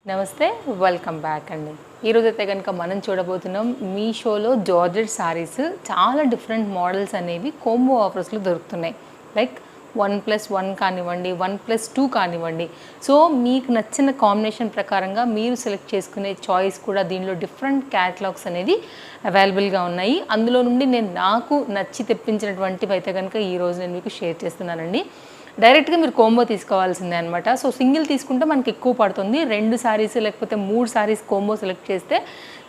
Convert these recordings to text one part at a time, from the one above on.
నమస్తే, welcome back అండి. ఈరోజైతే కనుక మనం చూడబోతున్నాం మీషోలో జార్జెట్ సారీస్. చాలా డిఫరెంట్ మోడల్స్ అనేవి కోంబో ఆఫర్స్లో దొరుకుతున్నాయి. లైక్ 1+1 కానివ్వండి, 1+2 కానివ్వండి. సో మీకు నచ్చిన కాంబినేషన్ ప్రకారంగా మీరు సెలెక్ట్ చేసుకునే చాయిస్ కూడా దీనిలో డిఫరెంట్ క్యాటలాగ్స్ అనేది అవైలబుల్గా ఉన్నాయి. అందులో నుండి నాకు నచ్చి తెప్పించినటువంటివి అయితే కనుక ఈరోజు నేను మీకు షేర్ చేస్తున్నానండి. డైరెక్ట్గా మీరు కోంబో తీసుకోవాల్సిందే అనమాట. సో సింగిల్ తీసుకుంటే మనకి ఎక్కువ పడుతుంది. 2 సారీస్ లేకపోతే 3 సారీస్ కోంబో సెలెక్ట్ చేస్తే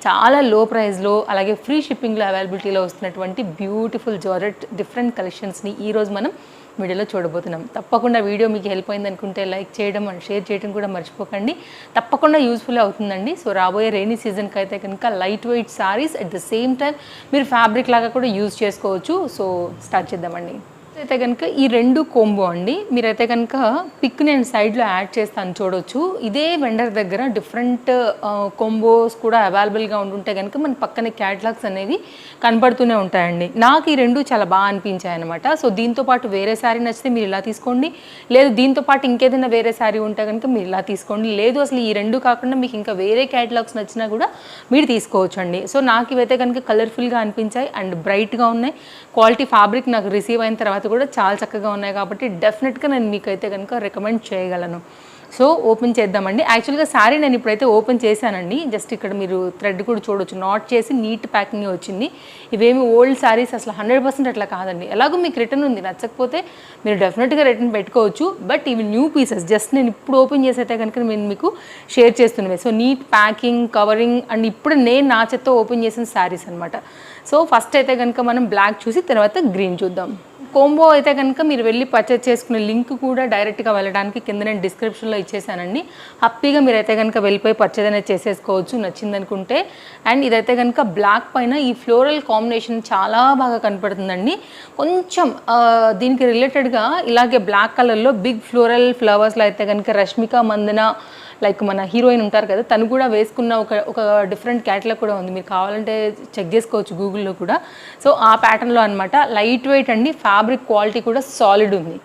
చాలా లో ప్రైస్లో, అలాగే ఫ్రీ షిప్పింగ్లో అవైలబిలిటీలో వస్తున్నటువంటి బ్యూటిఫుల్ జార్జెట్ డిఫరెంట్ కలెక్షన్స్ని ఈరోజు మనం వీడియోలో చూడబోతున్నాం. తప్పకుండా వీడియో మీకు హెల్ప్ అయింది అనుకుంటే లైక్ చేయడం అండ్ షేర్ చేయడం కూడా మర్చిపోకండి. తప్పకుండా యూస్ఫుల్ అవుతుందండి. సో రాబోయే రెయినీ సీజన్కి అయితే కనుక light weight saris at the same time మీరు ఫ్యాబ్రిక్ లాగా కూడా యూజ్ చేసుకోవచ్చు. సో స్టార్ట్ చేద్దామండి. అయితే కనుక ఈ 2 కోంబో అండి. మీరైతే కనుక పిక్ నేను సైడ్లో యాడ్ చేస్తాను, చూడవచ్చు. ఇదే వెండర్ దగ్గర డిఫరెంట్ కోంబోస్ కూడా అవైలబుల్గా ఉంటుంటే కనుక మన పక్కనే క్యాటలాగ్స్ అనేవి కనపడుతూనే ఉంటాయండి. నాకు ఈ 2 చాలా బాగా అనిపించాయి అనమాట. సో దీంతోపాటు వేరే శారీ నచ్చితే మీరు ఇలా తీసుకోండి, లేదు దీంతోపాటు ఇంకేదైనా వేరే శారీ ఉంటే కనుక మీరు ఇలా తీసుకోండి, లేదు అసలు ఈ 2 కాకుండా మీకు ఇంకా వేరే క్యాటలాగ్స్ నచ్చినా కూడా మీరు తీసుకోవచ్చు అండి. సో నాకు ఇవైతే కనుక కలర్ఫుల్గా అనిపించాయి అండ్ బ్రైట్గా ఉన్నాయి. క్వాలిటీ ఫ్యాబ్రిక్ నాకు రిసీవ్ అయిన తర్వాత కూడా చాలా చక్కగా ఉన్నాయి కాబట్టి డెఫినెట్గా నేను మీకైతే కనుక రికమెండ్ చేయగలను. సో ఓపెన్ చేద్దామండి. యాక్చువల్గా శారీ నేను ఇప్పుడైతే ఓపెన్ చేశానండి. జస్ట్ ఇక్కడ మీరు థ్రెడ్ కూడా చూడవచ్చు, నాట్ చేసి నీట్ ప్యాకింగ్ వచ్చింది. ఇవేమి ఓల్డ్ శారీస్ అసలు 100% అట్లా కాదండి. ఎలాగో మీకు రిటర్న్ ఉంది, నచ్చకపోతే మీరు డెఫినెట్గా రిటర్న్ పెట్టుకోవచ్చు. బట్ ఇవి న్యూ పీసెస్, జస్ట్ నేను ఇప్పుడు ఓపెన్ చేసైతే కనుక నేను మీకు షేర్ చేస్తున్నవి. So neat packing, covering and ఇప్పుడు నేను నా చేత్తో ఓపెన్ చేసిన శారీస్ అనమాట. సో ఫస్ట్ అయితే కనుక మనం బ్లాక్ చూసి తర్వాత గ్రీన్ చూద్దాం. కోంబో అయితే కనుక మీరు వెళ్ళి పర్చేజ్ చేసుకునే లింక్ కూడా డైరెక్ట్గా వెళ్ళడానికి కింద నేను డిస్క్రిప్షన్లో ఇచ్చేసానండి. హ్యాపీగా మీరైతే కనుక వెళ్ళిపోయి పర్చేజ్ అనేది చేసేసుకోవచ్చు నచ్చిందనుకుంటే. అండ్ ఇదైతే కనుక బ్లాక్ పైన ఈ ఫ్లోరల్ కాంబినేషన్ చాలా బాగా కనపడుతుందండి. కొంచెం దీనికి రిలేటెడ్గా ఇలాగే బ్లాక్ కలర్లో బిగ్ ఫ్లోరల్ ఫ్లవర్స్లో అయితే కనుక రష్మిక మందన, లైక్ మన హీరోయిన్ ఉంటారు కదా, తను కూడా వేసుకున్న ఒక డిఫరెంట్ క్యాటలాగ్ కూడా ఉంది. మీరు కావాలంటే చెక్ చేసుకోవచ్చు గూగుల్లో కూడా. సో ఆ ప్యాటర్న్లో అనమాట. లైట్ వెయిట్ అండి, ఫ్యాబ్రిక్ క్వాలిటీ కూడా సాలిడ్ ఉంది.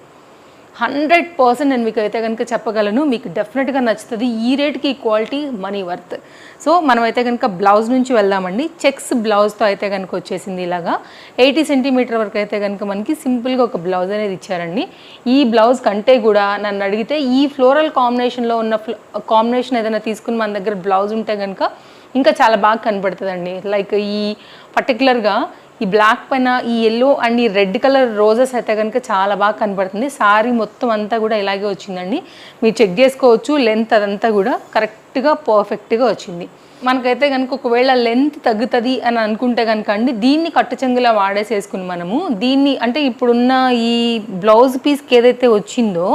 100% నేను మీకు అయితే కనుక చెప్పగలను, మీకు డెఫినెట్గా నచ్చుతుంది. ఈ రేట్కి ఈ క్వాలిటీ మనీ వర్త్. సో మనమైతే కనుక బ్లౌజ్ నుంచి వెళ్దామండి. చెక్స్ బ్లౌజ్తో అయితే కనుక వచ్చేసింది. ఇలాగా 80 సెంటీమీటర్ వరకు అయితే కనుక మనకి సింపుల్గా ఒక బ్లౌజ్ అనేది ఇచ్చారండి. ఈ బ్లౌజ్ కంటే కూడా నన్ను అడిగితే ఈ ఫ్లోరల్ కాంబినేషన్లో ఉన్న కాంబినేషన్ ఏదైనా తీసుకుని మన దగ్గర బ్లౌజ్ ఉంటే కనుక ఇంకా చాలా బాగా కనపడుతుందండి. లైక్ ఈ పర్టికులర్గా ఈ బ్లాక్ పైన ఈ ఎల్లో అండ్ ఈ రెడ్ కలర్ రోజెస్ అయితే కనుక చాలా బాగా కనపడుతుంది. సారీ మొత్తం అంతా కూడా ఇలాగే వచ్చిందండి. మీరు చెక్ చేసుకోవచ్చు. లెంత్ అదంతా కూడా కరెక్ట్గా పర్ఫెక్ట్గా వచ్చింది. మనకైతే కనుక ఒకవేళ లెంత్ తగ్గుతుంది అని అనుకుంటే కనుక అండి, దీన్ని కట్టు చెంగులా వాడేసేసుకుని మనము దీన్ని అంటే ఇప్పుడున్న ఈ బ్లౌజ్ పీస్కి ఏదైతే వచ్చిందో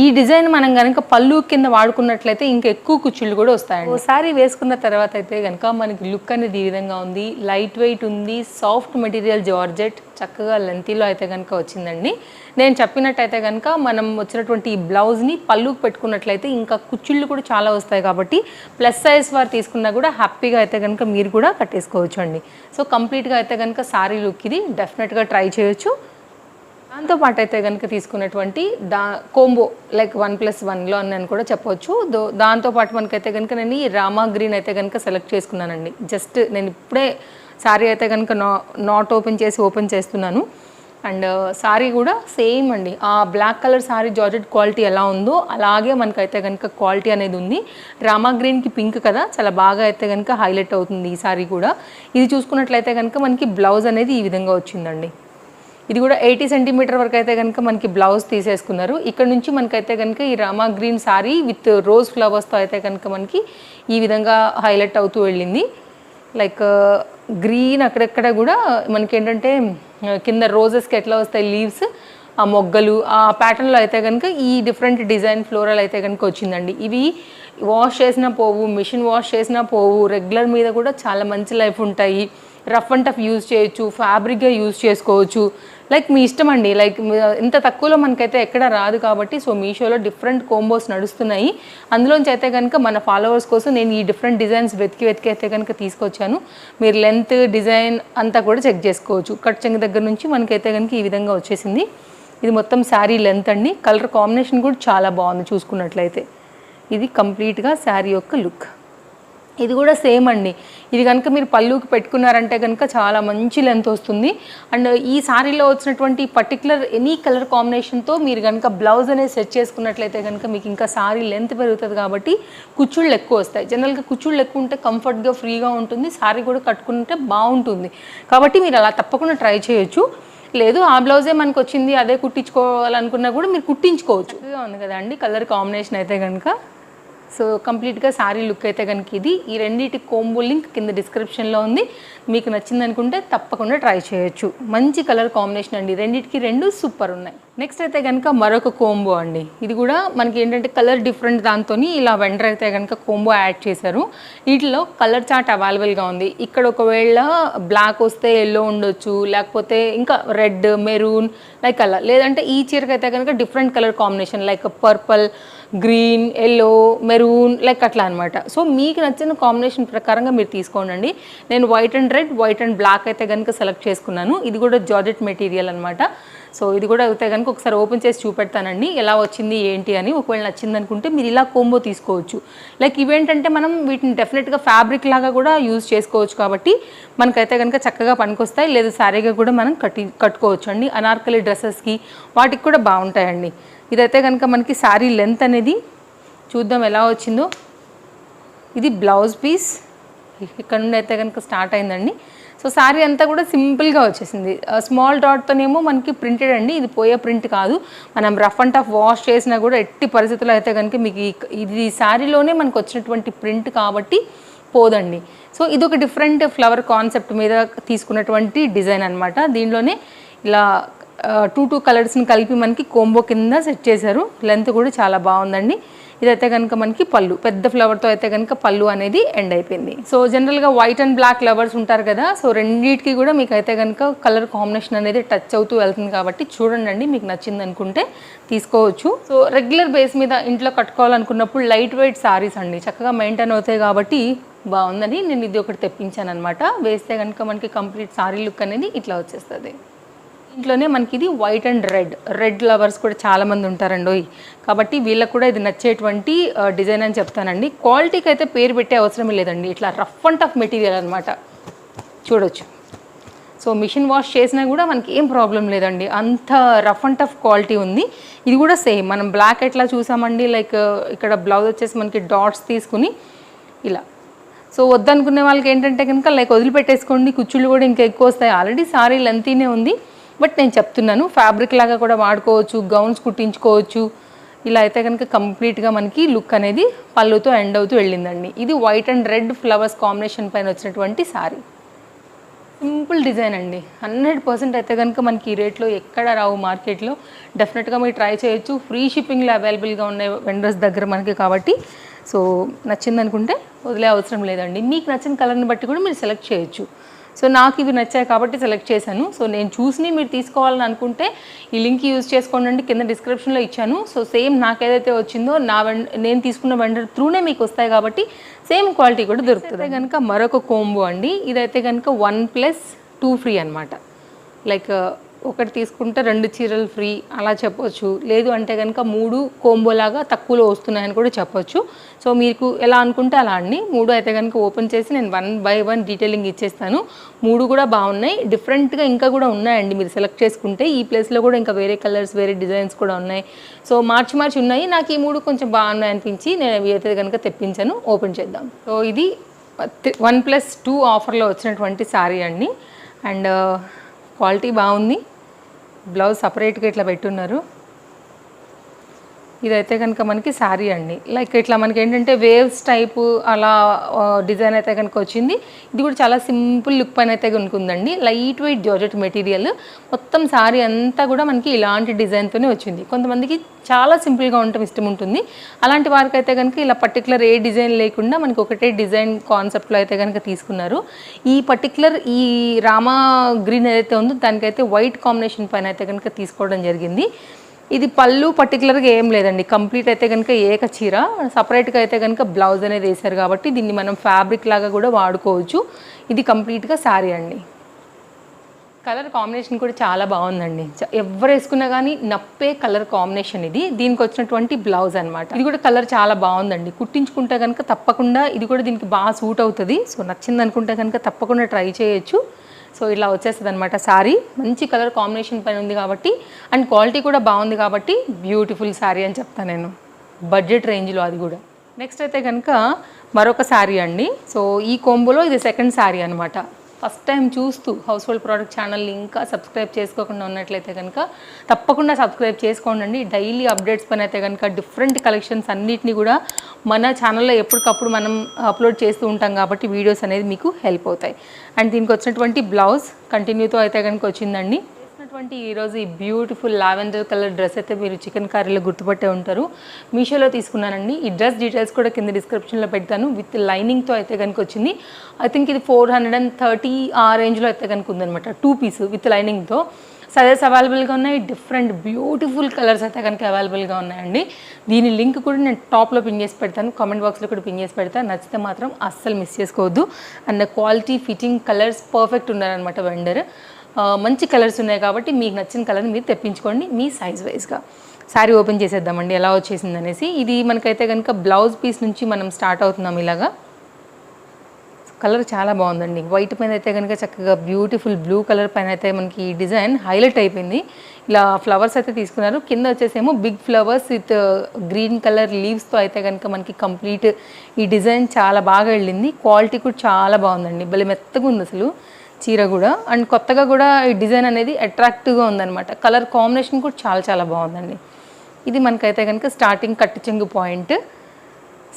ఈ డిజైన్ మనం కనుక పళ్ళు కింద వాడుకున్నట్లయితే ఇంకా ఎక్కువ కుచ్చుళ్ళు కూడా వస్తాయండి. ఒకసారి వేసుకున్న తర్వాత అయితే కనుక మనకి లుక్ అనేది ఈ విధంగా ఉంది. లైట్ వెయిట్ ఉంది, సాఫ్ట్ మెటీరియల్ జార్జెట్, చక్కగా లెంతీలో అయితే కనుక వచ్చిందండి. నేను చెప్పినట్టయితే కనుక మనం వచ్చినటువంటి ఈ బ్లౌజ్ని పళ్ళుకి పెట్టుకున్నట్లయితే ఇంకా కుచ్చుళ్ళు కూడా చాలా వస్తాయి కాబట్టి ప్లస్ సైజ్ వారు తీసుకున్నా కూడా హ్యాపీగా అయితే కనుక మీరు కూడా కట్టేసుకోవచ్చు అండి. సో కంప్లీట్గా అయితే కనుక సారీ లుక్ ఇది డెఫినెట్గా ట్రై చేయొచ్చు. దాంతోపాటు అయితే కనుక తీసుకున్నటువంటి కోంబో లైక్ 1+1లో అని నేను కూడా చెప్పవచ్చు. దాంతోపాటు మనకైతే కనుక నేను ఈ రామా గ్రీన్ అయితే కనుక సెలెక్ట్ చేసుకున్నానండి. జస్ట్ నేను ఇప్పుడే సారీ అయితే కనుక నాట్ ఓపెన్ చేస్తున్నాను. అండ్ సారీ కూడా సేమ్ అండి, ఆ black colour sari georgette quality ఎలా ఉందో అలాగే మనకైతే కనుక క్వాలిటీ అనేది ఉంది. రామా గ్రీన్కి పింక్ కదా, చాలా బాగా అయితే కనుక హైలైట్ అవుతుంది ఈ సారీ కూడా. ఇది చూసుకున్నట్లయితే కనుక మనకి బ్లౌజ్ అనేది ఈ విధంగా వచ్చిందండి. ఇది కూడా 80 సెంటీమీటర్ వరకు అయితే కనుక మనకి బ్లౌజ్ తీసేసుకున్నారు. ఇక్కడ నుంచి మనకైతే కనుక ఈ Rama green sari with rose ఫ్లవర్స్తో అయితే కనుక మనకి ఈ విధంగా హైలైట్ అవుతూ వెళ్ళింది. లైక్ గ్రీన్ అక్కడెక్కడ కూడా మనకి ఏంటంటే కింద రోజెస్కి ఎట్లా వస్తాయి లీవ్స్, ఆ మొగ్గలు, ఆ ప్యాటర్న్లో అయితే కనుక ఈ డిఫరెంట్ డిజైన్ ఫ్లోరల్ అయితే కనుక వచ్చిందండి. ఇవి వాష్ చేసినా పోవు, మిషన్ వాష్ చేసినా పోవు, రెగ్యులర్ మీద కూడా చాలా మంచి లైఫ్ ఉంటాయి. రఫ్ అండ్ టఫ్ యూజ్ చేయొచ్చు, ఫ్యాబ్రిక్గా యూజ్ చేసుకోవచ్చు. లైక్ మీ ఇష్టం అండి. లైక్ ఇంత తక్కువలో మనకైతే ఎక్కడ రాదు కాబట్టి సో మీషోలో డిఫరెంట్ కోంబోస్ నడుస్తున్నాయి. అందులోంచి అయితే కనుక మన ఫాలోవర్స్ కోసం నేను ఈ డిఫరెంట్ డిజైన్స్ వెతికి అయితే కనుక తీసుకొచ్చాను. మీరు లెంత్, డిజైన్ అంతా కూడా చెక్ చేసుకోవచ్చు. కట్ చెంగు దగ్గర నుంచి మనకైతే కనుక ఈ విధంగా వచ్చేసింది. ఇది మొత్తం శారీ లెంత్ అండి. కలర్ కాంబినేషన్ కూడా చాలా బాగుంది చూసుకున్నట్లయితే. ఇది కంప్లీట్గా శారీ యొక్క లుక్. ఇది కూడా సేమ్ అండి. ఇది కనుక మీరు పళ్ళుకి పెట్టుకున్నారంటే కనుక చాలా మంచి లెంత్ వస్తుంది. అండ్ ఈ శారీలో వచ్చినటువంటి పర్టికులర్ ఎనీ కలర్ కాంబినేషన్తో మీరు కనుక బ్లౌజ్ అనేది సెట్ చేసుకున్నట్లయితే కనుక మీకు ఇంకా శారీ లెంత్ పెరుగుతుంది కాబట్టి కుచ్చుళ్ళు ఎక్కువ వస్తాయి. జనరల్గా కుచ్చుళ్ళు ఎక్కువ ఉంటే కంఫర్ట్గా ఫ్రీగా ఉంటుంది, శారీ కూడా కట్టుకుంటే బాగుంటుంది. కాబట్టి మీరు అలా తప్పకుండా ట్రై చేయొచ్చు. లేదు ఆ బ్లౌజే మనకు వచ్చింది అదే కుట్టించుకోవాలనుకున్నా కూడా మీరు కుట్టించుకోవచ్చు. ఉంది కదండి కలర్ కాంబినేషన్ అయితే కనుక. సో కంప్లీట్గా శారీ లుక్ అయితే కనుక ఇది. ఈ రెండింటి కోంబో లింక్ కింద డిస్క్రిప్షన్లో ఉంది. మీకు నచ్చింది అనుకుంటే తప్పకుండా ట్రై చేయొచ్చు. మంచి కలర్ కాంబినేషన్ అండి, రెండింటికి రెండు సూపర్ ఉన్నాయి. నెక్స్ట్ అయితే కనుక మరొక కోంబో అండి. ఇది కూడా మనకి ఏంటంటే కలర్ డిఫరెంట్ దాంతో ఇలా వెండర్ అయితే కనుక కోంబో యాడ్ చేశారు. వీటిలో కలర్ చార్ట్ అవైలబుల్గా ఉంది. ఇక్కడ ఒకవేళ బ్లాక్ వస్తే ఎల్లో ఉండొచ్చు, లేకపోతే ఇంకా రెడ్, మెరూన్ లైక్ అలా, లేదంటే ఈ చీరకి అయితే కనుక different colour combination like purple, green, yellow, maroon like అట్లా అనమాట. సో మీకు నచ్చిన కాంబినేషన్ ప్రకారంగా మీరు తీసుకోండి. నేను white and red, white and black అయితే కనుక సెలెక్ట్ చేసుకున్నాను. ఇది కూడా జార్జెట్ మెటీరియల్ అనమాట. సో ఇది కూడా అయితే కనుక ఒకసారి ఓపెన్ చేసి చూపెడతానండి ఎలా వచ్చింది ఏంటి అని. ఒకవేళ నచ్చింది అనుకుంటే మీరు ఇలా కోంబో తీసుకోవచ్చు. లైక్ ఇవేంటంటే మనం వీటిని డెఫినెట్గా ఫ్యాబ్రిక్ లాగా కూడా యూజ్ చేసుకోవచ్చు కాబట్టి మనకైతే కనుక చక్కగా పనికొస్తాయి. లేదు శారీగా కూడా మనం కట్టుకోవచ్చు అండి. అనార్కలి డ్రెస్సెస్కి వాటికి కూడా బాగుంటాయండి. ఇదైతే కనుక మనకి శారీ లెంత్ అనేది చూద్దాం ఎలా వచ్చిందో. ఇది బ్లౌజ్ పీస్ ఇక్కడ నుండి అయితే కనుక స్టార్ట్ అయిందండి. సో శారీ అంతా కూడా సింపుల్గా వచ్చేసింది. స్మాల్ డాట్తోనేమో మనకి ప్రింటెడ్ అండి, ఇది పోయే ప్రింట్ కాదు. మనం రఫ్ అండ్ టఫ్ వాష్ చేసినా కూడా ఎట్టి పరిస్థితుల్లో అయితే కనుక మీకు ఇది శారీలోనే మనకు వచ్చినటువంటి ప్రింట్ కాబట్టి పోదండి. సో ఇది ఒక డిఫరెంట్ ఫ్లవర్ కాన్సెప్ట్ మీద తీసుకున్నటువంటి డిజైన్ అనమాట. దీనిలోనే ఇలా టూ కలర్స్ని కలిపి మనకి కోంబో కింద సెట్ చేశారు. లెంత్ కూడా చాలా బాగుందండి. ఇదైతే కనుక మనకి పళ్ళు, పెద్ద ఫ్లవర్తో అయితే కనుక పళ్ళు అనేది ఎండ్ అయిపోయింది. సో జనరల్గా వైట్ అండ్ బ్లాక్ లవర్స్ ఉంటారు కదా, సో రెండింటికి కూడా మీకు అయితే కనుక కలర్ కాంబినేషన్ అనేది టచ్ అవుతూ వెళ్తుంది కాబట్టి చూడండి, మీకు నచ్చింది అనుకుంటే తీసుకోవచ్చు. సో రెగ్యులర్ బేస్ మీద ఇంట్లో కట్టుకోవాలనుకున్నప్పుడు లైట్ వెయిట్ సారీస్ అండి, చక్కగా మెయింటైన్ అవుతాయి కాబట్టి బాగుందని నేను ఇది ఒకటి తెప్పించాను అనమాట. వేస్తే కనుక మనకి కంప్లీట్ సారీ లుక్ అనేది ఇట్లా వచ్చేస్తుంది. ఇంట్లోనే మనకి ఇది వైట్ అండ్ రెడ్ లవర్స్ కూడా చాలామంది ఉంటారండి, కాబట్టి వీళ్ళకి కూడా ఇది నచ్చేటువంటి డిజైన్ అని చెప్తానండి. క్వాలిటీకి అయితే పేరు పెట్టే అవసరం లేదండి, ఇట్లా రఫ్ అండ్ టఫ్ మెటీరియల్ అనమాట. చూడొచ్చు. సో మిషన్ వాష్ చేసినా కూడా మనకి ఏం ప్రాబ్లం లేదండి, అంత రఫ్ అండ్ టఫ్ క్వాలిటీ ఉంది. ఇది కూడా సేమ్ మనం బ్లాక్ ఎట్లా చూసామండి, లైక్ ఇక్కడ బ్లౌజ్ వచ్చేసి మనకి డాట్స్ తీసుకుని ఇలా. సో వద్దనుకునే వాళ్ళకి ఏంటంటే కనుక లైక్ వదిలిపెట్టేసుకోండి, కుచ్చుళ్ళు కూడా ఇంకా ఎక్కువ వస్తాయి. ఆల్రెడీ సారీ లెంతీనే ఉంది, బట్ నేను చెప్తున్నాను ఫ్యాబ్రిక్ లాగా కూడా వాడుకోవచ్చు, గౌన్స్ కుట్టించుకోవచ్చు. ఇలా అయితే కనుక కంప్లీట్గా మనకి లుక్ అనేది పళ్ళుతో ఎండ్ అవుతూ వెళ్ళిందండి. ఇది white and red flowers combination పైన వచ్చినటువంటి సారీ. సింపుల్ డిజైన్ అండి, 100% అయితే కనుక మనకి ఈ రేట్లో ఎక్కడ రావు మార్కెట్లో. డెఫినెట్గా మీరు ట్రై చేయొచ్చు. ఫ్రీ షిప్పింగ్లో అవైలబుల్గా ఉన్నాయి వెండర్స్ దగ్గర మనకి కాబట్టి. సో నచ్చింది అనుకుంటే వదిలే అవసరం లేదండి. మీకు నచ్చిన కలర్ని బట్టి కూడా మీరు సెలెక్ట్ చేయొచ్చు. సో నాకు ఇవి నచ్చాయి కాబట్టి సెలెక్ట్ చేశాను. సో నేను చూసి మీరు తీసుకోవాలని అనుకుంటే ఈ లింక్ యూజ్ చేసుకోండి, కింద డిస్క్రిప్షన్లో ఇచ్చాను. సో సేమ్ నాకు ఏదైతే వచ్చిందో నేను తీసుకున్న వెండర్ త్రూనే మీకు వస్తాయి కాబట్టి సేమ్ క్వాలిటీ కూడా దొరుకుతుంది. కనుక మరొక కోంబో అండి. ఇదైతే కనుక 1+2 ఫ్రీ అనమాట. లైక్ ఒకటి తీసుకుంటే 2 చీరలు ఫ్రీ అలా చెప్పొచ్చు. లేదు అంటే కనుక 3 కోంబోలాగా తక్కువలో వస్తున్నాయని కూడా చెప్పొచ్చు. సో మీకు ఎలా అనుకుంటే అలా అండి. 3 అయితే కనుక ఓపెన్ చేసి నేను 1 by 1 డీటెయిలింగ్ ఇచ్చేస్తాను. 3 కూడా బాగున్నాయి, డిఫరెంట్గా ఇంకా కూడా ఉన్నాయండి. మీరు సెలెక్ట్ చేసుకుంటే ఈ ప్లేస్లో కూడా ఇంకా వేరే కలర్స్, వేరే డిజైన్స్ కూడా ఉన్నాయి. సో మార్చి ఉన్నాయి. నాకు ఈ 3 కొంచెం బాగున్నాయి అనిపించి నేను అవి అయితే కనుక తెప్పించాను. ఓపెన్ చేద్దాం. సో ఇది 1+2 ఆఫర్లో వచ్చినటువంటి శారీ అండి. అండ్ క్వాలిటీ బాగుంది. బ్లౌజ్ సపరేట్గా ఇట్లా పెట్టున్నారు. ఇదైతే కనుక మనకి శారీ అండి. లైక్ ఇట్లా మనకి ఏంటంటే వేవ్స్ టైపు అలా డిజైన్ అయితే కనుక వచ్చింది. ఇది కూడా చాలా సింపుల్ లుక్ పైన అయితే కనుక ఉందండి. లైట్ వెయిట్ జార్జెట్ మెటీరియల్, మొత్తం శారీ అంతా కూడా మనకి ఇలాంటి డిజైన్తోనే వచ్చింది. కొంతమందికి చాలా సింపుల్గా ఉండటం ఇష్టం ఉంటుంది. అలాంటి వారికి అయితే కనుక ఇలా పర్టికులర్ ఏ డిజైన్ లేకుండా మనకి ఒకటే డిజైన్ కాన్సెప్ట్లో అయితే కనుక తీసుకున్నారు. ఈ పర్టికులర్ ఈ రామా గ్రీన్ ఏదైతే ఉందో దానికైతే వైట్ కాంబినేషన్ పైన అయితే కనుక తీసుకోవడం జరిగింది. ఇది పళ్ళు పర్టికులర్గా ఏం లేదండి, కంప్లీట్ అయితే కనుక ఏక చీర. సపరేట్గా అయితే కనుక బ్లౌజ్ అనేది వేశారు కాబట్టి దీన్ని మనం ఫ్యాబ్రిక్ లాగా కూడా వాడుకోవచ్చు. ఇది కంప్లీట్గా శారీ అండి. కలర్ కాంబినేషన్ కూడా చాలా బాగుందండి. ఎవరు వేసుకున్నా కానీ నప్పే కలర్ కాంబినేషన్ ఇది. దీనికి వచ్చినటువంటి బ్లౌజ్ అనమాట. ఇది కూడా కలర్ చాలా బాగుందండి. కుట్టించుకుంటే కనుక తప్పకుండా ఇది కూడా దీనికి బాగా సూట్ అవుతుంది. సో నచ్చింది అనుకుంటే కనుక తప్పకుండా ట్రై చేయొచ్చు. సో ఇలా వచ్చేస్తుంది అనమాట శారీ. మంచి కలర్ కాంబినేషన్ పైన ఉంది కాబట్టి అండ్ క్వాలిటీ కూడా బాగుంది కాబట్టి బ్యూటిఫుల్ శారీ అని చెప్తాను నేను, బడ్జెట్ రేంజ్లో అది కూడా. నెక్స్ట్ అయితే కనుక మరొక శారీ అండి. సో ఈ కోంబోలో ఇది సెకండ్ శారీ అనమాట. ఫస్ట్ టైం చూస్తూ హౌస్ హోల్డ్ ప్రోడక్ట్ ఛానల్ని ఇంకా సబ్స్క్రైబ్ చేసుకోకుండా ఉన్నట్లయితే కనుక తప్పకుండా సబ్స్క్రైబ్ చేసుకోండి. డైలీ అప్డేట్స్ పైన అయితే కనుక డిఫరెంట్ కలెక్షన్స్ అన్నిటిని కూడా మన ఛానల్లో ఎప్పటికప్పుడు మనం అప్లోడ్ చేస్తూ ఉంటాం కాబట్టి వీడియోస్ అనేది మీకు హెల్ప్ అవుతాయి. అండ్ దీనికి వచ్చినటువంటి బ్లౌజ్ కంటిన్యూతో అయితే కనుక వచ్చిందండి. ఈరోజు ఈ బ్యూటిఫుల్ లావెండర్ కలర్ డ్రెస్ అయితే మీరు చికెన్ కర్రీలో గుర్తుపట్టే ఉంటారు. మీషోలో తీసుకున్నానండి. ఈ డ్రెస్ డీటెయిల్స్ కూడా కింద డిస్క్రిప్షన్లో పెడతాను. విత్ లైనింగ్తో అయితే కనుక వచ్చింది. ఐ థింక్ ఇది 430 ఆ రేంజ్లో అయితే కనుక ఉందనమాట. 2 పీస్ విత్ లైనింగ్తో. సైజెస్ అవైలబుల్గా ఉన్నాయి. డిఫరెంట్ బ్యూటిఫుల్ కలర్స్ అయితే కనుక అవైలబుల్గా ఉన్నాయండి. దీని లింక్ కూడా నేను టాప్లో పిన్ చేసి పెడతాను, కామెంట్ బాక్స్లో కూడా పిన్ చేసి పెడతాను. నచ్చితే మాత్రం అస్సలు మిస్ చేసుకోవద్దు. And quality, fitting, colours perfect ఉన్నారనమాట వెండర్. మంచి కలర్స్ ఉన్నాయి కాబట్టి మీకు నచ్చిన కలర్ని మీరు తెప్పించుకోండి మీ సైజ్ వైజ్గా. శారీ ఓపెన్ చేసేద్దామండి ఎలా వచ్చేసింది అనేసి. ఇది మనకైతే కనుక బ్లౌజ్ పీస్ నుంచి మనం స్టార్ట్ అవుతున్నాం. ఇలాగా కలర్ చాలా బాగుందండి. వైట్ పైన అయితే కనుక చక్కగా బ్యూటిఫుల్ బ్లూ కలర్ పైన అయితే మనకి ఈ డిజైన్ హైలైట్ అయిపోయింది. ఇలా ఫ్లవర్స్ అయితే తీసుకున్నారు. కింద వచ్చేసేమో big flowers with green colour లీవ్స్తో అయితే కనుక మనకి కంప్లీట్ ఈ డిజైన్ చాలా బాగా వెళ్ళింది. క్వాలిటీ కూడా చాలా బాగుందండి. భలే మెత్తగా ఉంది అసలు చీర కూడా. అండ్ కొత్తగా కూడా ఈ డిజైన్ అనేది అట్రాక్టివ్గా ఉందన్నమాట. కలర్ కాంబినేషన్ కూడా చాలా చాలా బాగుందండి. ఇది మనకైతే కనుక స్టార్టింగ్ కట్టు చెంగు పాయింట్.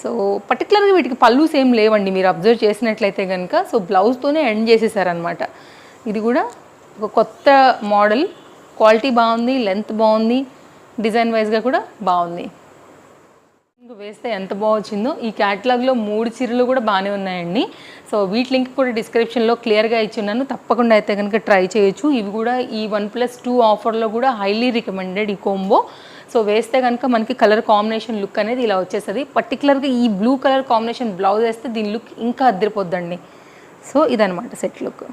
సో పర్టికులర్గా వీటికి పల్లూస్ ఏం లేవండి మీరు అబ్జర్వ్ చేసినట్లయితే కనుక. సో బ్లౌజ్తోనే ఎండ్ చేసేసారనమాట. ఇది కూడా ఒక కొత్త మోడల్. క్వాలిటీ బాగుంది, లెంత్ బాగుంది, డిజైన్ వైజ్గా కూడా బాగుంది. వేస్తే ఎంత బాగా వచ్చిందో. ఈ క్యాటలాగ్లో 3 చీరలు కూడా బాగానే ఉన్నాయండి. సో వీటి లింక్ కూడా డిస్క్రిప్షన్లో క్లియర్గా ఇచ్చున్నాను. తప్పకుండా అయితే కనుక ట్రై చేయొచ్చు. ఇవి కూడా ఈ 1+2 ఆఫర్లో కూడా హైలీ రికమెండెడ్ ఈ కోంబో. సో వేస్తే కనుక మనకి కలర్ కాంబినేషన్ లుక్ అనేది ఇలా వచ్చేస్తుంది. పర్టికులర్గా ఈ బ్లూ కలర్ కాంబినేషన్ బ్లౌజ్ వేస్తే దీని లుక్ ఇంకా అద్దరిపోద్దండి. సో ఇదనమాట సెట్ లుక్.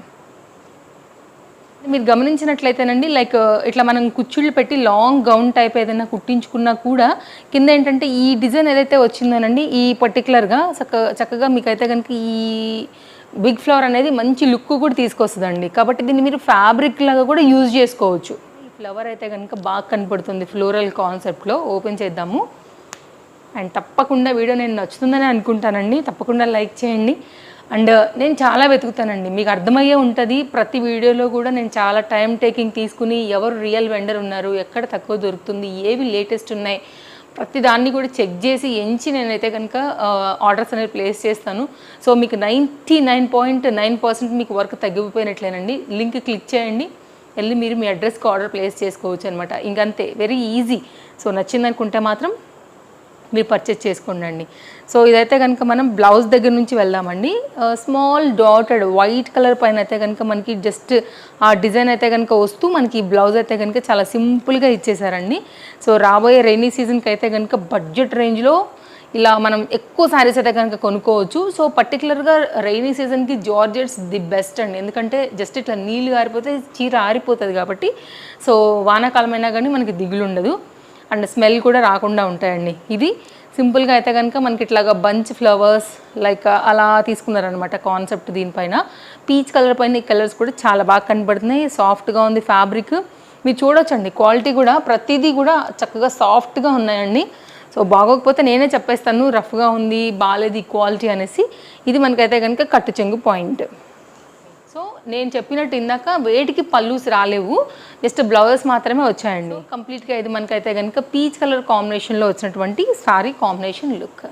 మీరు గమనించినట్లయితేనండి లైక్ ఇట్లా మనం కుచ్చుళ్ళు పెట్టి లాంగ్ గౌన్ టైప్ ఏదైనా కుట్టించుకున్నా కూడా కింద ఏంటంటే ఈ డిజైన్ ఏదైతే వచ్చిందోనండి ఈ పర్టికులర్గా చక్కగా మీకైతే కనుక ఈ బిగ్ ఫ్లవర్ అనేది మంచి లుక్ కూడా తీసుకొస్తుందండి. కాబట్టి దీన్ని మీరు ఫ్యాబ్రిక్ లాగా కూడా యూజ్ చేసుకోవచ్చు. ఈ ఫ్లవర్ అయితే కనుక బాగా కనపడుతుంది ఫ్లోరల్ కాన్సెప్ట్లో. ఓపెన్ చేద్దాము. అండ్ తప్పకుండా వీడియో నేను నచ్చుతుందని అనుకుంటానండి. తప్పకుండా లైక్ చేయండి. అండ్ నేను చాలా వెతుకుతానండి, మీకు అర్థమయ్యే ఉంటుంది. ప్రతి వీడియోలో కూడా నేను చాలా టైం టేకింగ్ తీసుకుని ఎవరు రియల్ వెండర్ ఉన్నారు, ఎక్కడ తక్కువ దొరుకుతుంది, ఏవి లేటెస్ట్ ఉన్నాయి, ప్రతి దాన్ని కూడా చెక్ చేసి ఎంచి నేనైతే కనుక ఆర్డర్స్ అనేది ప్లేస్ చేస్తాను. సో మీకు 99.9% మీకు వర్క్ తగ్గిపోయినట్లేనండి. లింక్ క్లిక్ చేయండి, వెళ్ళి మీరు మీ అడ్రస్కి ఆర్డర్ ప్లేస్ చేసుకోవచ్చు అనమాట. ఇంకంతే, వెరీ ఈజీ. సో నచ్చిందనుకుంటే మాత్రం మీరు పర్చేస్ చేసుకోండి. సో ఇదైతే కనుక మనం బ్లౌజ్ దగ్గర నుంచి వెళ్దామండి. స్మాల్ డాటెడ్ వైట్ కలర్ పైన అయితే కనుక మనకి జస్ట్ ఆ డిజైన్ అయితే కనుక వస్తూ మనకి బ్లౌజ్ అయితే కనుక చాలా సింపుల్గా ఇచ్చేసారండి. సో రాబోయే రైనీ సీజన్కి అయితే కనుక బడ్జెట్ రేంజ్లో ఇలా మనం ఎక్కువ శారీస్ అయితే కనుక కొనుక్కోవచ్చు. సో పర్టికులర్గా రైనీ సీజన్కి జార్జెట్స్ ది బెస్ట్ అండి. ఎందుకంటే జస్ట్ ఇట్లా నీళ్ళు ఆరిపోతే చీర ఆరిపోతుంది కాబట్టి. సో వానాకాలమైనా కానీ మనకి దిగులు ఉండదు అండ్ స్మెల్ కూడా రాకుండా ఉంటాయండి. ఇది సింపుల్గా అయితే కనుక మనకి ఇట్లాగా బంచ్ ఫ్లవర్స్ లైక్ అలా తీసుకున్నారనమాట కాన్సెప్ట్. దీనిపైన పీచ్ కలర్ పైన ఈ కలర్స్ కూడా చాలా బాగా కనబడుతున్నాయి. సాఫ్ట్గా ఉంది ఫ్యాబ్రిక్. మీరు చూడొచ్చండి, క్వాలిటీ కూడా ప్రతిదీ కూడా చక్కగా సాఫ్ట్గా ఉన్నాయండి. సో బాగోకపోతే నేనే చెప్పేస్తాను రఫ్గా ఉంది, బాగాలేదు ఈ క్వాలిటీ అనేసి. ఇది మనకైతే కనుక కట్టు చెంగు పాయింట్. సో నేను చెప్పినట్టు ఇందాక వేటికి పల్లూస్ రాలేవు, జస్ట్ బ్లౌజెస్ మాత్రమే వచ్చాయండి. కంప్లీట్గా ఇది మనకైతే కనుక పీచ్ కలర్ కాంబినేషన్లో వచ్చినటువంటి సారీ కాంబినేషన్ లుక్.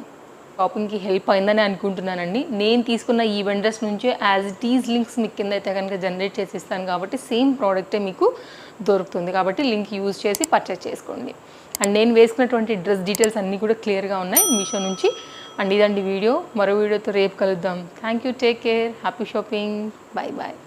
షాపింగ్కి హెల్ప్ అయిందని అనుకుంటున్నానండి. నేను తీసుకున్న ఈ వెండర్స్ నుంచే యాజ్ ఇట్ ఈజ్ లింక్స్ మీకు కింద అయితే కనుక జనరేట్ చేసి ఇస్తాను కాబట్టి సేమ్ ప్రోడక్టే మీకు దొరుకుతుంది. కాబట్టి లింక్ యూజ్ చేసి పర్చేస్ చేసుకోండి. అండ్ నేను వేసుకున్నటువంటి డ్రెస్ డీటెయిల్స్ అన్నీ కూడా క్లియర్గా ఉన్నాయి మీషో నుంచి. అండ్ ఇదండి వీడియో. మరో వీడియోతో రేపు కలుద్దాం. Thank you, take care, happy shopping, bye bye.